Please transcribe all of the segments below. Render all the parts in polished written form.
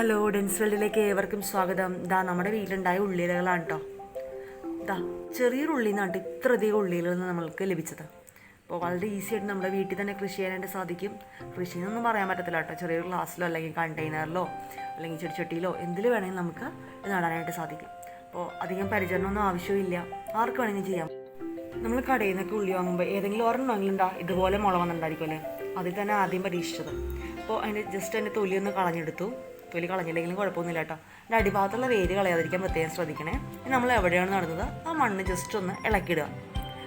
Hello ഡെൻസ്വേൾഡിലേക്ക് ഏവർക്കും സ്വാഗതം. ഇതാ നമ്മുടെ വീട്ടിലുണ്ടായ ഉള്ളിയിലകളാണ് കേട്ടോ. ഇതാ ചെറിയൊരു ഉള്ളിൽ നിന്നാണ് ഇത്രയധികം ഉള്ളിയിലകൾ നമ്മൾക്ക് ലഭിച്ചത്. അപ്പോൾ വളരെ ഈസി ആയിട്ട് നമ്മുടെ വീട്ടിൽ തന്നെ കൃഷി ചെയ്യാനായിട്ട് സാധിക്കും. കൃഷി എന്നൊന്നും പറയാൻ പറ്റത്തില്ല കേട്ടോ. ചെറിയൊരു ഗ്ലാസ്സിലോ അല്ലെങ്കിൽ കണ്ടെയ്നറിലോ അല്ലെങ്കിൽ ചെടിച്ചട്ടിയിലോ എന്തിൽ വേണമെങ്കിലും നമുക്ക് ഇത് നടാനായിട്ട് സാധിക്കും. അപ്പോൾ അധികം പരിചരണമൊന്നും ആവശ്യമില്ല, ആർക്ക് വേണമെങ്കിലും ചെയ്യാം. നമ്മൾ കടയിൽ നിന്നൊക്കെ ഉള്ളി വാങ്ങുമ്പോൾ ഏതെങ്കിലും ഒരെണ്ണമെങ്കിലും ഇതുപോലെ മുള വന്നിട്ടുണ്ടായിരിക്കും അല്ലേ. അതിൽ തന്നെ ആദ്യം പരീക്ഷിച്ചത്. അപ്പോൾ അതിൻ്റെ തൊലി ഒന്ന് കളഞ്ഞെടുത്തു. തൊലി കളഞ്ഞില്ലെങ്കിലും കുഴപ്പമൊന്നുമില്ല കേട്ടോ. അതിൻ്റെ അടിഭാഗത്തുള്ള വേര് കളയാതിരിക്കാൻ പ്രത്യേകം ശ്രദ്ധിക്കണേ. നമ്മൾ എവിടെയാണ് നടുന്നത് ആ മണ്ണ് ജസ്റ്റ് ഒന്ന് ഇളക്കിയിടുക.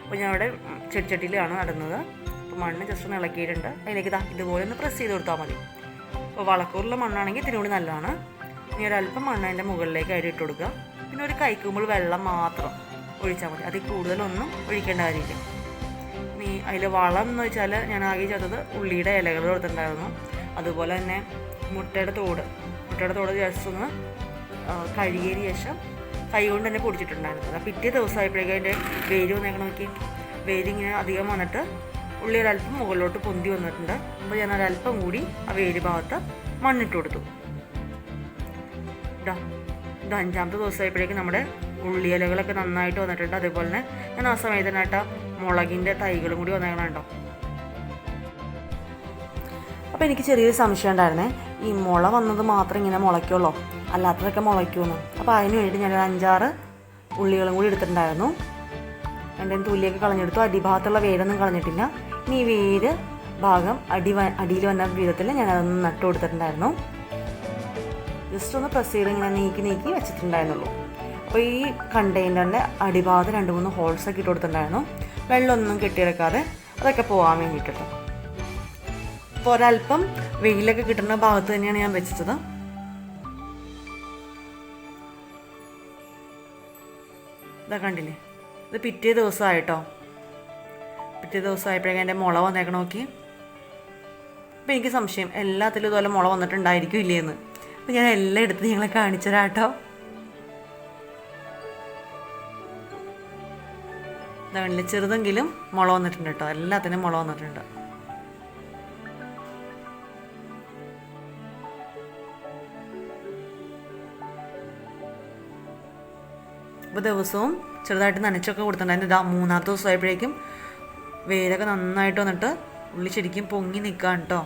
അപ്പോൾ ഞാൻ അവിടെ ചെടിച്ചട്ടിയിലാണ് നടുന്നത്. അപ്പോൾ മണ്ണ് ജസ്റ്റ് ഒന്ന് ഇളക്കിയിട്ടുണ്ട്. അതിലേക്ക് ഇതുപോലെ ഒന്ന് പ്രസ് ചെയ്ത് കൊടുത്താൽ മതി. അപ്പോൾ വളക്കൂറുള്ള മണ്ണാണെങ്കിൽ ഇതിനോട് നല്ലതാണ്. ഇനി ഒരല്പം മണ്ണ് അതിൻ്റെ മുകളിലേക്കായിട്ട് ഇട്ട് കൊടുക്കുക. പിന്നെ ഒരു കൈക്കുമ്പോൾ വെള്ളം മാത്രം ഒഴിച്ചാൽ മതി. അതിൽ കൂടുതലൊന്നും ഒഴിക്കേണ്ട കാര്യമില്ല. ഇനി അതിൽ വളം എന്ന് വെച്ചാൽ ഞാൻ ആകെ ചേർത്തത് ഉള്ളിയുടെ ഇലകൾ കൊടുത്തിട്ടുണ്ടായിരുന്നു. അതുപോലെ തന്നെ മുട്ടയുടെ തോട് ജസ്റ്റ് ഒന്ന് കഴുകിയതിന് ശേഷം കൈ കൊണ്ട് തന്നെ പൊടിച്ചിട്ടുണ്ടായിരുന്നു. പിറ്റേ ദിവസമായപ്പോഴേക്കും അതിൻ്റെ വേര് വന്നേക്കണം. നോക്കി വേരിങ്ങനെ അധികം വന്നിട്ട് ഉള്ളി ഒരല്പം മുകളിലോട്ട് പൊന്തി വന്നിട്ടുണ്ട്. അപ്പോൾ ഞാൻ ഒരല്പം കൂടി ആ വേര് ഭാഗത്ത് മണ്ണിട്ട് കൊടുത്തു. ഇത് 5-ാമത്തെ ദിവസമായപ്പോഴേക്കും നമ്മുടെ ഉള്ളിയിലകളൊക്കെ നന്നായിട്ട് വന്നിട്ടുണ്ട്. അതേപോലെ തന്നെ ഞാൻ ആ സമയത്തിനായിട്ട് മുളകിൻ്റെ തൈകളും കൂടി വന്നേക്കണുണ്ടോ. അപ്പോൾ എനിക്ക് ചെറിയൊരു സംശയം ഉണ്ടായിരുന്നേ, ഈ മുള വന്നത് മാത്രം ഇങ്ങനെ മുളയ്ക്കുള്ളൂ, അല്ലാത്തതൊക്കെ മുളയ്ക്കുമെന്ന്. അപ്പോൾ അതിന് വേണ്ടിയിട്ട് ഞാനൊരു 5-6 ഉള്ളികളും കൂടി എടുത്തിട്ടുണ്ടായിരുന്നു. എൻ്റെ തൊലിയൊക്കെ കളഞ്ഞെടുത്തു. അടിഭാഗത്തുള്ള വേരൊന്നും കളഞ്ഞിട്ടില്ല. ഇനി ഈ വേര് ഭാഗം അടിയിൽ വന്ന വിധത്തിൽ ഞാനതൊന്ന് നട്ടു കൊടുത്തിട്ടുണ്ടായിരുന്നു. ജസ്റ്റ് ഒന്ന് പ്രസ് ചെയ്ത് ഇങ്ങനെ നീക്കി വെച്ചിട്ടുണ്ടായിരുന്നുള്ളൂ. അപ്പോൾ ഈ കണ്ടെയ്നറിൻ്റെ അടിഭാഗത്ത് 2-3 ഹോൾസൊക്കെ ഇട്ട് കൊടുത്തിട്ടുണ്ടായിരുന്നു. വെള്ളമൊന്നും കെട്ടിയെടുക്കാതെ അതൊക്കെ പോകാൻ വേണ്ടിയിട്ടോ. അപ്പോൾ ഒരല്പം വെയിലൊക്കെ കിട്ടുന്ന ഭാഗത്ത് തന്നെയാണ് ഞാൻ വെച്ചത്. ഇതാ കണ്ടില്ലേ, ഇത് പിറ്റേ ദിവസമായിട്ടോ. പിറ്റേ ദിവസമായപ്പോഴേക്കും എൻ്റെ മുള വന്നേക്കണം. നോക്കി. അപ്പോൾ എനിക്ക് സംശയം എല്ലാത്തിലും ഇതുപോലെ മുള വന്നിട്ടുണ്ടായിരിക്കും ഇല്ലേന്ന്. അപ്പോൾ ഞാൻ എല്ലാം എടുത്ത് നിങ്ങളെ കാണിച്ചു തരാം കേട്ടോ. ഇതാ കണ്ടില്ലേ, ചെറുതെങ്കിലും മുള വന്നിട്ടുണ്ട് കേട്ടോ. എല്ലാത്തിനും മുള വന്നിട്ടുണ്ട്. അപ്പോൾ ദിവസവും ചെറുതായിട്ട് നനച്ചൊക്കെ കൊടുത്തിട്ടുണ്ടായിരുന്നു. ഇതാ 3-ാമത്തെ ദിവസമായപ്പോഴേക്കും വേരൊക്കെ നന്നായിട്ട് വന്നിട്ട് ഉള്ളി ശരിക്കും പൊങ്ങി നിൽക്കുകയാണ് കേട്ടോ.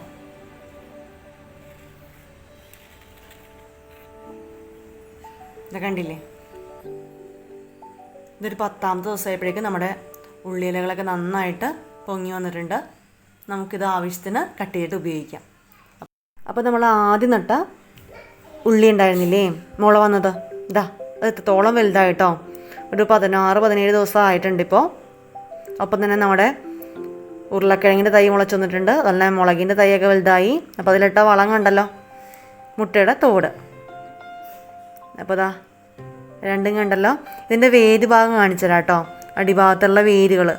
ഇതൊക്കെ കണ്ടില്ലേ. ഇതൊരു 10-ാമത്തെ ദിവസമായപ്പോഴേക്കും നമ്മുടെ ഉള്ളിയിലകളൊക്കെ നന്നായിട്ട് പൊങ്ങി വന്നിട്ടുണ്ട്. നമുക്കിത് ആവശ്യത്തിന് കട്ട് ചെയ്തിട്ട് ഉപയോഗിക്കാം. അപ്പോൾ നമ്മൾ ആദ്യം നട്ട ഉള്ളി ഉണ്ടായിരുന്നില്ലേ മുള വന്നത്, ഇതാ അത് എത്രത്തോളം വലുതായിട്ടോ. ഒരു 16-17 ദിവസം ആയിട്ടുണ്ട് ഇപ്പോൾ. ഒപ്പം തന്നെ നമ്മുടെ ഉരുളക്കിഴങ്ങിൻ്റെ തൈ മുളച്ച് വന്നിട്ടുണ്ട്. അതുപോലെ മുളകിൻ്റെ തൈയൊക്കെ വലുതായി. അപ്പോൾ അതിലിട്ട വളം കണ്ടല്ലോ, മുട്ടയുടെ തോട്. അപ്പോൾ ഇതാ രണ്ടും കണ്ടല്ലോ. ഇതിൻ്റെ വേര് ഭാഗം കാണിച്ചു തരാം കേട്ടോ. അടിഭാഗത്തുള്ള വേരുകൾ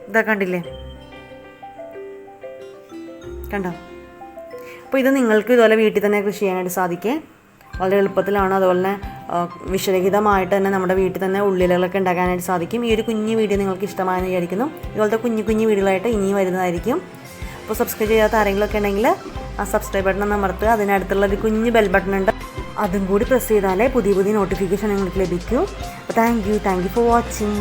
ഇതാ കണ്ടില്ലേ, കണ്ടോ. അപ്പോൾ ഇത് നിങ്ങൾക്ക് ഇതുപോലെ വീട്ടിൽ തന്നെ കൃഷി ചെയ്യാനായിട്ട് സാധിക്കേ. വളരെ എളുപ്പത്തിലാണ്. അതുപോലെ തന്നെ വിഷരഹിതമായിട്ട് തന്നെ നമ്മുടെ വീട്ടിൽ തന്നെ ഉള്ളിലകളൊക്കെ ഉണ്ടാക്കാനായിട്ട് സാധിക്കും. ഈ ഒരു കുഞ്ഞു വീഡിയോ നിങ്ങൾക്ക് ഇഷ്ടമായെന്ന് വിചാരിക്കുന്നു. ഇതുപോലത്തെ കുഞ്ഞു വീഡിയോകളായിട്ട് ഇനിയും വരുന്നതായിരിക്കും. അപ്പോൾ സബ്സ്ക്രൈബ് ചെയ്യാത്ത ആരെങ്കിലുമൊക്കെ ഉണ്ടെങ്കിൽ ആ സബ്സ്ക്രൈബ് ബട്ടൺ ഒന്ന് അമർത്തുക. അതിനടുത്തുള്ളൊരു കുഞ്ഞ് ബെൽ ബട്ടൺ ഉണ്ട്, അതും കൂടി പ്രസ് ചെയ്താലേ പുതിയ നോട്ടിഫിക്കേഷൻ നിങ്ങൾക്ക് ലഭിക്കൂ. അപ്പോൾ താങ്ക് യു ഫോർ വാച്ചിങ്.